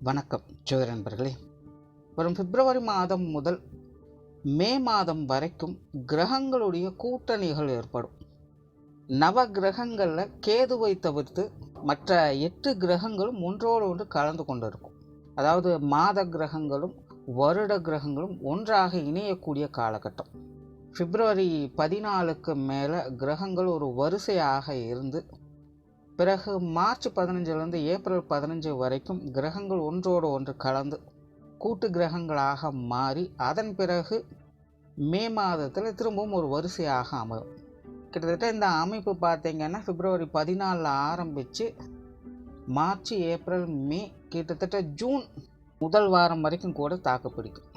வணக்கம் ஜோதிட நண்பர்களே. வரும் பிப்ரவரி மாதம் முதல் மே மாதம் வரைக்கும் கிரகங்களுடைய கூட்டணிகள் ஏற்படும். நவ கிரகங்களில் கேதுவை தவிர்த்து மற்ற 8 கிரகங்களும் ஒன்றோடு ஒன்று கலந்து கொண்டு இருக்கும். அதாவது மாத கிரகங்களும் வருட கிரகங்களும் ஒன்றாக இணையக்கூடிய காலகட்டம். பிப்ரவரி 14க்கு மேலே கிரகங்கள் ஒரு வரிசையாக இருந்து பிறகு மார்ச் 15லேருந்து ஏப்ரல் 15 வரைக்கும் கிரகங்கள் ஒன்றோடு ஒன்று கலந்து கூட்டு கிரகங்களாக மாறி அதன் பிறகு மே மாதத்தில் திரும்பவும் ஒரு வரிசையாக அமையும். கிட்டத்தட்ட இந்த அமைப்பு பார்த்திங்கன்னா பிப்ரவரி 14 ஆரம்பித்து மார்ச், ஏப்ரல், மே, கிட்டத்தட்ட ஜூன் முதல் வாரம் வரைக்கும் கூட தாக்குப்பிடிக்கும்.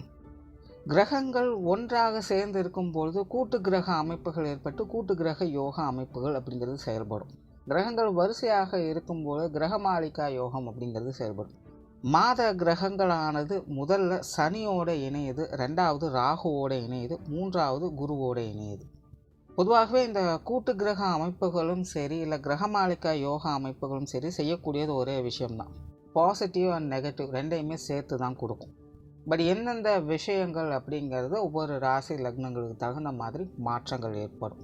கிரகங்கள் ஒன்றாக சேர்ந்து இருக்கும்பொழுது கூட்டு கிரக அமைப்புகள் ஏற்பட்டு கூட்டு கிரக யோகா அமைப்புகள் அப்படிங்கிறது செயல்படும். கிரகங்கள் வரிசையாக இருக்கும்போது கிரகமாளிகா யோகம் அப்படிங்கிறது செயல்படும். மாத கிரகங்களானது முதல்ல சனியோடு இணையுது, ரெண்டாவது ராகுவோடு இணையுது, மூன்றாவது குருவோடு இணையுது. பொதுவாகவே இந்த கூட்டு கிரக அமைப்புகளும் சரி இல்லை கிரகமாளிகா யோகா அமைப்புகளும் சரி செய்யக்கூடியது ஒரே விஷயம்தான். பாசிட்டிவ் அண்ட் நெகட்டிவ் ரெண்டையுமே சேர்த்து தான் கொடுக்கும். பட் எந்தெந்த விஷயங்கள் அப்படிங்கிறது ஒவ்வொரு ராசி லக்னங்களுக்கு தகுந்த மாதிரி மாற்றங்கள் ஏற்படும்.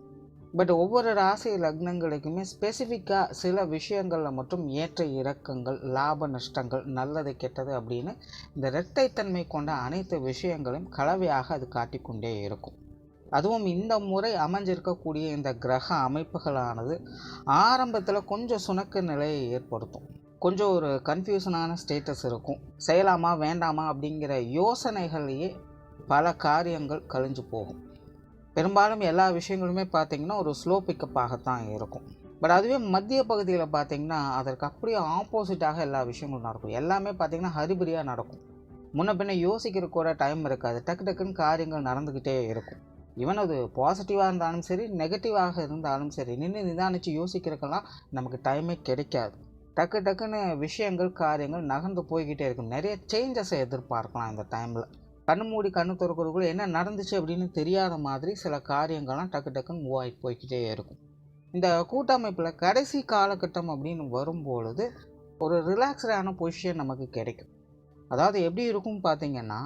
பட் ஒவ்வொரு ராசி லக்னங்களுக்குமே ஸ்பெசிஃபிக்காக சில விஷயங்களில் மட்டும் ஏற்ற இறக்கங்கள், லாப நஷ்டங்கள், நல்லது கெட்டது அப்படின்னு இந்த இரட்டைத்தன்மை கொண்ட அனைத்து விஷயங்களையும் கலவையாக அது காட்டிக்கொண்டே இருக்கும். அதுவும் இந்த முறை அமைஞ்சிருக்கக்கூடிய இந்த கிரக அமைப்புகளானது ஆரம்பத்தில் கொஞ்சம் சுணக்க நிலையை ஏற்படுத்தும். கொஞ்சம் ஒரு கன்ஃபியூஷனான ஸ்டேட்டஸ் இருக்கும். செய்யலாமா வேண்டாமா அப்படிங்கிற யோசனைகளையே பல காரியங்கள் கழிஞ்சு போகும். பெரும்பாலும் எல்லா விஷயங்களுமே பார்த்திங்கன்னா ஒரு ஸ்லோ பிக்கப்பாகத்தான் இருக்கும். பட் அதுவே மத்திய பகுதியில் பார்த்திங்கன்னா அதற்கு அப்படியே ஆப்போசிட்டாக எல்லா விஷயங்களும் நடக்கும். எல்லாமே பார்த்திங்கன்னா ஹரிபரியாக நடக்கும். முன்ன பின்ன யோசிக்கிற கூட டைம் இருக்காது. டக்கு டக்குன்னு காரியங்கள் நடந்துக்கிட்டே இருக்கும். ஈவன் அது பாசிட்டிவாக இருந்தாலும் சரி, நெகட்டிவாக இருந்தாலும் சரி, நின்று நிதானித்து யோசிக்கிறதுக்கெல்லாம் நமக்கு டைமே கிடைக்காது. டக்கு டக்குன்னு விஷயங்கள் காரியங்கள் நகர்ந்து போய்கிட்டே இருக்கும். நிறைய சேஞ்சஸை எதிர்பார்க்கலாம் இந்த டைமில். கண்ணு மூடி கண்ணு திறக்கிறதுக்குள்ள என்ன நடந்துச்சு அப்படின்னு தெரியாத மாதிரி சில காரியங்கள்லாம் டக்கு டக்குன்னு மூவ் ஆகிட்டு போய்கிட்டே இருக்கும். இந்த கூட்டமைப்பில் கடைசி காலகட்டம் அப்படின்னு வரும்பொழுது ஒரு ரிலாக்ஸ்டான பொசிஷன் நமக்கு கிடைக்கும். அதாவது எப்படி இருக்கும் பார்த்திங்கன்னா,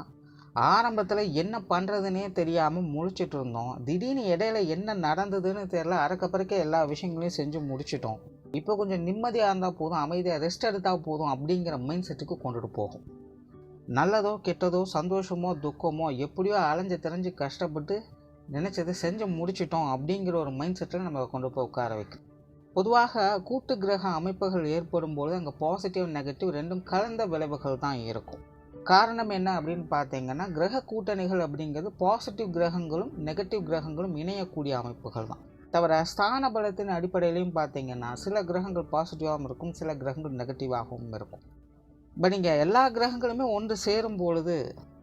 ஆரம்பத்தில் என்ன பண்ணுறதுனே தெரியாமல் முழிச்சிட்டு இருந்தோம். திடீர்னு இடையில என்ன நடந்ததுன்னு தெரியல, அறக்கப்பறக்க எல்லா விஷயங்களையும் செஞ்சு முடிச்சிட்டோம். இப்போ கொஞ்சம் நிம்மதியாக இருந்தால் போதும், அமைதியாக ரெஸ்ட் எடுத்தால் போதும் அப்படிங்கிற மைண்ட் செட்டுக்கு கொண்டுட்டு போகும். நல்லதோ கெட்டதோ சந்தோஷமோ துக்கமோ எப்படியோ அலைஞ்சு தெரிஞ்சு கஷ்டப்பட்டு நினச்சதை செஞ்சு முடிச்சிட்டோம் அப்படிங்கிற ஒரு மைண்ட் செட்டில் நம்ம கொண்டு போய் உட்கார வைக்கும். பொதுவாக கூட்டு கிரக அமைப்புகள் ஏற்படும் பொழுது அங்கே பாசிட்டிவ் நெகட்டிவ் ரெண்டும் கலந்த விளைவுகள் தான் இருக்கும். காரணம் என்ன அப்படின்னு பார்த்தீங்கன்னா, கிரக கூட்டணிகள் அப்படிங்கிறது பாசிட்டிவ் கிரகங்களும் நெகட்டிவ் கிரகங்களும் இணையக்கூடிய அமைப்புகள் தான். தவிர ஸ்தான பலத்தின் அடிப்படையிலையும் பார்த்தீங்கன்னா சில கிரகங்கள் பாசிட்டிவாகவும் இருக்கும், சில கிரகங்கள் நெகட்டிவாகவும் இருக்கும். பட் இங்கே எல்லா கிரகங்களுமே ஒன்று சேரும் பொழுது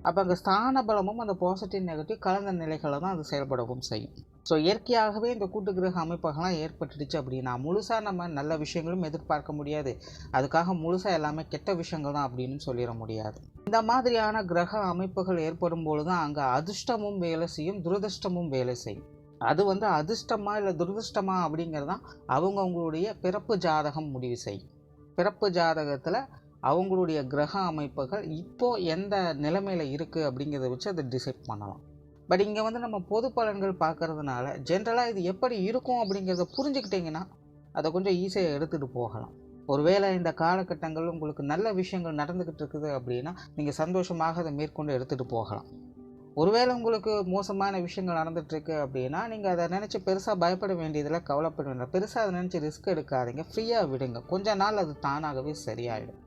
அப்போ அங்கே ஸ்தான பலமும் அந்த பாசிட்டிவ் நெகட்டிவ் கலந்த நிலைகளை தான் அது செயல்படவும் செய்யும். ஸோ இயற்கையாகவே இந்த கூட்டு கிரக அமைப்புகள்லாம் ஏற்பட்டுடுச்சு அப்படின்னா முழுசாக நம்ம நல்ல விஷயங்களும் எதிர்பார்க்க முடியாது. அதுக்காக முழுசாக எல்லாமே கெட்ட விஷயங்கள் தான் அப்படின்னு சொல்லிட முடியாது. இந்த மாதிரியான கிரக அமைப்புகள் ஏற்படும் பொழுது தான் அங்கே அதிர்ஷ்டமும் வேலை செய்யும், துரதிர்ஷ்டமும் வேலை செய்யும். அது அதிர்ஷ்டமா இல்லை துரதிர்ஷ்டமா அப்படிங்கிறதான் அவங்களுடைய பிறப்பு ஜாதகம் முடிவு செய்யும். பிறப்பு ஜாதகத்தில் அவங்களுடைய கிரக அமைப்புகள் இப்போது எந்த நிலைமையில் இருக்குது அப்படிங்கிறத வச்சு அதை டிசைட் பண்ணலாம். பட் இங்கே நம்ம பொது பலன்கள் பார்க்குறதுனால ஜென்ரலாக இது எப்படி இருக்கும் அப்படிங்கிறத புரிஞ்சுக்கிட்டிங்கன்னா அதை கொஞ்சம் ஈஸியாக எடுத்துகிட்டு போகலாம். ஒருவேளை இந்த காலகட்டங்கள் உங்களுக்கு நல்ல விஷயங்கள் நடந்துக்கிட்டு இருக்குது அப்படின்னா நீங்கள் சந்தோஷமாக அதை மேற்கொண்டு எடுத்துகிட்டு போகலாம். ஒருவேளை உங்களுக்கு மோசமான விஷயங்கள் நடந்துகிட்ருக்கு அப்படின்னா நீங்கள் அதை நினச்சி பெருசாக பயப்பட வேண்டியதில் கவலைப்பட வேண்டியதில்லை. பெருசாக அதை நினச்சி ரிஸ்க் எடுக்காதீங்க, ஃப்ரீயாக விடுங்க. கொஞ்ச நாள் அது தானாகவே சரியாயிடும்.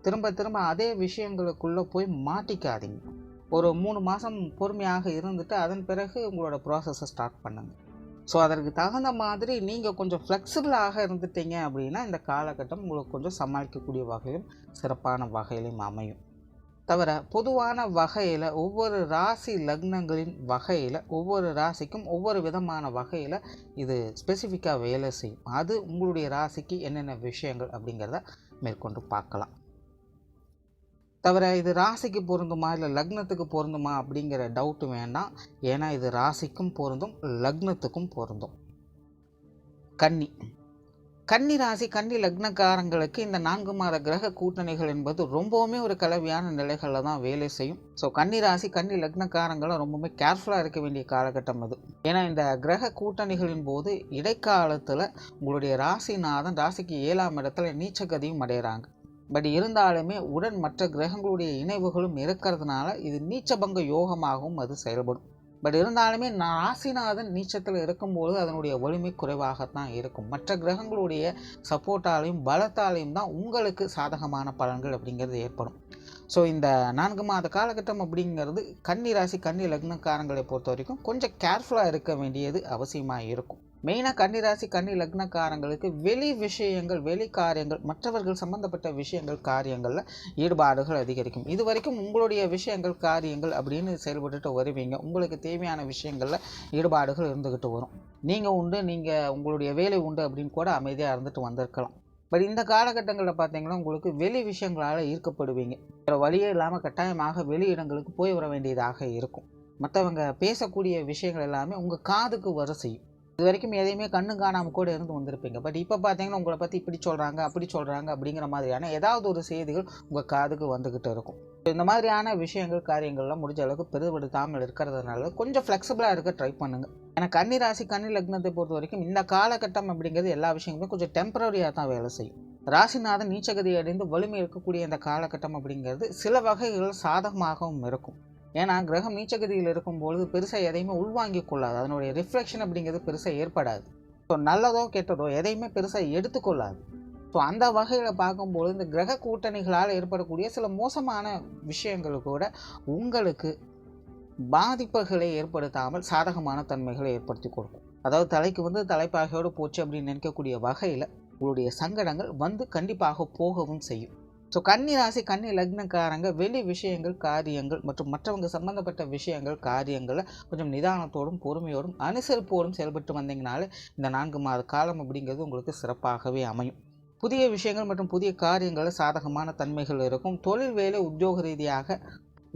திரும்ப திரும்ப அதே விஷயங்களுக்குள்ளே போய் மாட்டிக்காதீங்க. ஒரு 3 மாதம் பொறுமையாக இருந்துட்டு அதன் பிறகு உங்களோட ப்ராசஸை ஸ்டார்ட் பண்ணுங்கள். ஸோ அதற்கு தகுந்த மாதிரி நீங்கள் கொஞ்சம் ஃப்ளெக்சிபிளாக இருந்துட்டீங்க அப்படின்னா இந்த காலகட்டம் உங்களுக்கு கொஞ்சம் சமாளிக்கக்கூடிய வகையிலும் சிறப்பான வகையிலும் அமையும். தவிர பொதுவான வகையில் ஒவ்வொரு ராசி லக்னங்களின் வகையில் ஒவ்வொரு ராசிக்கும் ஒவ்வொரு விதமான வகையில் இது ஸ்பெசிஃபிக்காக வேலை செய்யும். அது உங்களுடைய ராசிக்கு என்னென்ன விஷயங்கள் அப்படிங்கிறத மேற்கொண்டு பார்க்கலாம். தவிர இது ராசிக்கு பொருந்துமா இல்லை லக்னத்துக்கு பொருந்துமா அப்படிங்கிற டவுட்டு வேண்டாம். ஏன்னா இது ராசிக்கும் பொருந்தும், லக்னத்துக்கும் பொருந்தும். கன்னி கன்னி ராசி கன்னி லக்னக்காரங்களுக்கு இந்த 4 மாத கிரக கூட்டணிகள் என்பது ரொம்பவுமே ஒரு கலவையான நிலைகளில் தான் வேலை செய்யும். ஸோ கன்னி ராசி கன்னி லக்னக்காரங்களும் ரொம்பவுமே கேர்ஃபுல்லாக இருக்க வேண்டிய காலகட்டம் அது. ஏன்னா இந்த கிரக கூட்டணிகளின் போது இடைக்காலத்தில் உங்களுடைய ராசிநாதன் ராசிக்கு 7ஆம் இடத்துல நீச்சகதியும் அடைகிறாங்க. பட் இருந்தாலுமே உடன் மற்ற கிரகங்களுடைய இணைவுகளும் இருக்கிறதுனால இது நீச்சபங்க யோகமாகவும் அது செயல்படும். பட் இருந்தாலுமே ராசிநாதன் நீச்சத்தில் இருக்கும்போது அதனுடைய வலிமை குறைவாகத்தான் இருக்கும். மற்ற கிரகங்களுடைய சப்போர்ட்டாலையும் பலத்தாலையும் தான் உங்களுக்கு சாதகமான பலன்கள் அப்படிங்கிறது ஏற்படும். ஸோ இந்த 4 மாத காலகட்டம் அப்படிங்கிறது கன்னி ராசி கன்னி லக்னக்காரங்களை பொறுத்த வரைக்கும் கொஞ்சம் கேர்ஃபுல்லாக இருக்க வேண்டியது அவசியமாக இருக்கும். மெயினாக கன்னி ராசி கன்னி லக்னக்காரங்களுக்கு வெளி விஷயங்கள் வெளி காரியங்கள் மற்றவர்கள் சம்பந்தப்பட்ட விஷயங்கள் காரியங்களில் ஈடுபாடுகள் அதிகரிக்கும். இது வரைக்கும் உங்களுடைய விஷயங்கள் காரியங்கள் அப்படின்னு செயல்பட்டுட்டு வருவீங்க. உங்களுக்கு தேவையான விஷயங்களில் ஈடுபாடுகள் இருந்துக்கிட்டு வரும். நீங்கள் உண்டு நீங்கள் உங்களுடைய வேலை உண்டு அப்படின்னு கூட அமைதியாக இருந்துட்டு வந்திருக்கலாம். பட் இந்த காலகட்டங்களில் பார்த்தீங்கன்னா உங்களுக்கு வெளி விஷயங்களால் ஈர்க்கப்படுவீங்க. வேறு வழியே இல்லாமல் கட்டாயமாக வெளி இடங்களுக்கு போய் வர வேண்டியதாக இருக்கும். மற்றவங்க பேசக்கூடிய விஷயங்கள் எல்லாமே உங்கள் காதுக்கு வர செய்யும். இது வரைக்கும் எதையுமே கண்ணு காணாமல் கூட இருந்து வந்திருப்பீங்க. பட் இப்போ பார்த்தீங்கன்னா உங்களை பற்றி இப்படி சொல்கிறாங்க அப்படி சொல்கிறாங்க அப்படிங்கிற மாதிரியான ஏதாவது ஒரு செய்திகள் உங்கள் காதுக்கு வந்துக்கிட்டு இருக்கும். இந்த மாதிரியான விஷயங்கள் காரியங்கள்லாம் முடிஞ்ச அளவுக்கு பெருபடுத்தாமல் இருக்கிறதுனால கொஞ்சம் ஃப்ளெக்சிபிளாக இருக்க ட்ரை பண்ணுங்கள். ஏன்னா கன்னி ராசி கன்னி லக்னத்தை பொறுத்த வரைக்கும் இந்த காலகட்டம் அப்படிங்கிறது எல்லா விஷயங்களுமே கொஞ்சம் டெம்பரரியாக தான் வேலை செய்யும். ராசிநாதன் நீச்சகதி அடைந்து வலிமை இருக்கக்கூடிய இந்த காலகட்டம் அப்படிங்கிறது சில வகைகள் சாதகமாகவும் இருக்கும். ஏன்னா கிரகம் நீச்சகதியில் இருக்கும்பொழுது பெருசாக எதையுமே உள்வாங்கிக் கொள்ளாது. அதனுடைய ரிஃப்ளெக்ஷன் அப்படிங்கிறது பெருசாக ஏற்படாது. ஸோ நல்லதோ கெட்டதோ எதையுமே பெருசாக எடுத்துக்கொள்ளாது. ஸோ அந்த வகையில் பார்க்கும்போது இந்த கிரக கூட்டணிகளால் ஏற்படக்கூடிய சில மோசமான விஷயங்கள் கூட உங்களுக்கு பாதிப்புகளை ஏற்படுத்தாமல் சாதகமான தன்மைகளை ஏற்படுத்தி கொடுக்கும். அதாவது தலைக்கு தலைப்பாகையோடு போச்சு அப்படின்னு நினைக்கக்கூடிய வகையில் உங்களுடைய சங்கடங்கள் கண்டிப்பாக போகவும் செய்யும். ஸோ கன்னி ராசி கன்னி லக்னக்காரங்க வெளி விஷயங்கள் காரியங்கள் மற்றும் மற்றவங்க சம்பந்தப்பட்ட விஷயங்கள் காரியங்களை கொஞ்சம் நிதானத்தோடும் பொறுமையோடும் அனுசரிப்போடும் செயல்பட்டு வந்தீங்கனாலே இந்த 4 மாத காலம் அப்படிங்கிறது உங்களுக்கு சிறப்பாகவே அமையும். புதிய விஷயங்கள் மற்றும் புதிய காரியங்களில் சாதகமான தன்மைகள் இருக்கும். தொழில் வேலை உத்தியோக ரீதியாக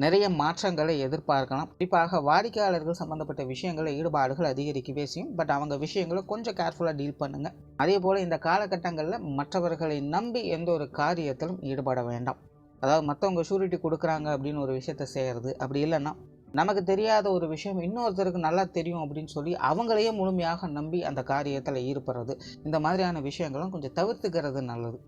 நிறைய மாற்றங்களை எதிர்பார்க்கலாம். குறிப்பாக வாடிக்கையாளர்கள் சம்மந்தப்பட்ட விஷயங்களை ஈடுபாடுகள் அதிகரிக்கவே செய்யும். பட் அவங்க விஷயங்களை கொஞ்சம் கேர்ஃபுல்லாக டீல் பண்ணுங்கள். அதே போல் இந்த காலகட்டங்களில் மற்றவர்களை நம்பி எந்த ஒரு காரியத்திலும் ஈடுபட வேண்டாம். அதாவது மற்றவங்க ஷூரிட்டி கொடுக்குறாங்க அப்படின்னு ஒரு விஷயத்தை செய்கிறது, அப்படி இல்லைன்னா நமக்கு தெரியாத ஒரு விஷயம் இன்னொருத்தருக்கு நல்லா தெரியும் அப்படின்னு சொல்லி அவங்களையே முழுமையாக நம்பி அந்த காரியத்தில் ஈடுபடுறது, இந்த மாதிரியான விஷயங்களும் கொஞ்சம் தவிர்த்துக்கிறது நல்லது.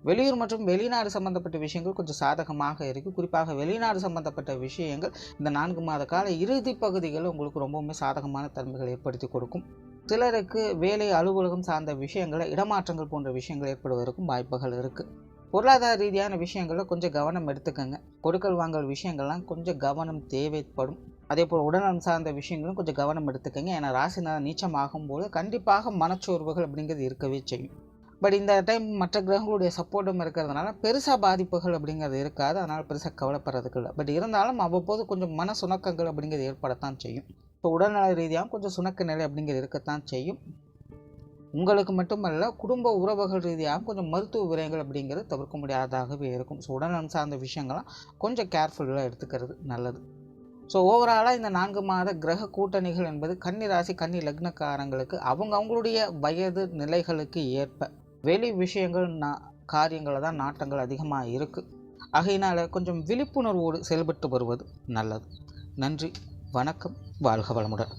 வெளியூர் மற்றும் வெளிநாடு சம்பந்தப்பட்ட விஷயங்கள் கொஞ்சம் சாதகமாக இருக்குது. குறிப்பாக வெளிநாடு சம்பந்தப்பட்ட விஷயங்கள் இந்த 4 மாத கால இறுதி பகுதிகளில் உங்களுக்கு ரொம்பவுமே சாதகமான தன்மைகள் ஏற்படுத்தி கொடுக்கும். சிலருக்கு வேலை அலுவலகம் சார்ந்த விஷயங்களை இடமாற்றங்கள் போன்ற விஷயங்கள் ஏற்படுவதற்கும் வாய்ப்புகள் இருக்குது. பொருளாதார ரீதியான விஷயங்களில் கொஞ்சம் கவனம் எடுத்துக்கங்க. கொடுக்கல் வாங்கல் விஷயங்கள்லாம் கொஞ்சம் கவனம் தேவைப்படும். அதே போல் உடல்நலம் சார்ந்த விஷயங்களும் கொஞ்சம் கவனம் எடுத்துக்கங்க. ஏன்னா ராசிநாதன் நீச்சமாகும் போது கண்டிப்பாக மனச்சோர்வுகள் அப்படிங்கிறது இருக்கவே செய்யும். பட் இந்த டைம் மற்ற கிரகங்களுடைய சப்போர்ட்டும் இருக்கிறதுனால பெருசாக பாதிப்புகள் அப்படிங்கிறது இருக்காது. அதனால் பெருசாக கவலைப்படுறதுக்கு இல்லை. பட் இருந்தாலும் அவ்வப்போது கொஞ்சம் மன சுணக்கங்கள் அப்படிங்கிறது ஏற்படத்தான் செய்யும். இப்போ உடல்நல ரீதியாகவும் கொஞ்சம் சுணக்க நிலை அப்படிங்கிறது இருக்கத்தான் செய்யும். உங்களுக்கு மட்டுமல்ல குடும்ப உறவுகள் ரீதியாகவும் கொஞ்சம் மருத்துவ விரயங்கள் அப்படிங்கிறது தவிர்க்க முடியாததாகவே இருக்கும். ஸோ உடல்நலம் சார்ந்த விஷயங்கள்லாம் கொஞ்சம் கேர்ஃபுல்லாக எடுத்துக்கிறது நல்லது. ஸோ ஓவராலாக இந்த 4 மாத கிரக கூட்டணிகள் என்பது கன்னி ராசி கன்னி லக்னக்காரங்களுக்கு அவங்களுடைய வயது நிலைகளுக்கு ஏற்ப வெளி விஷயங்கள் காரியங்களில் தான் நாட்டங்கள் அதிகமாக இருக்குது. ஆகையினால் கொஞ்சம் விழிப்புணர்வோடு செயல்பட்டு வருவது நல்லது. நன்றி, வணக்கம், வாழ்க வளமுடன்.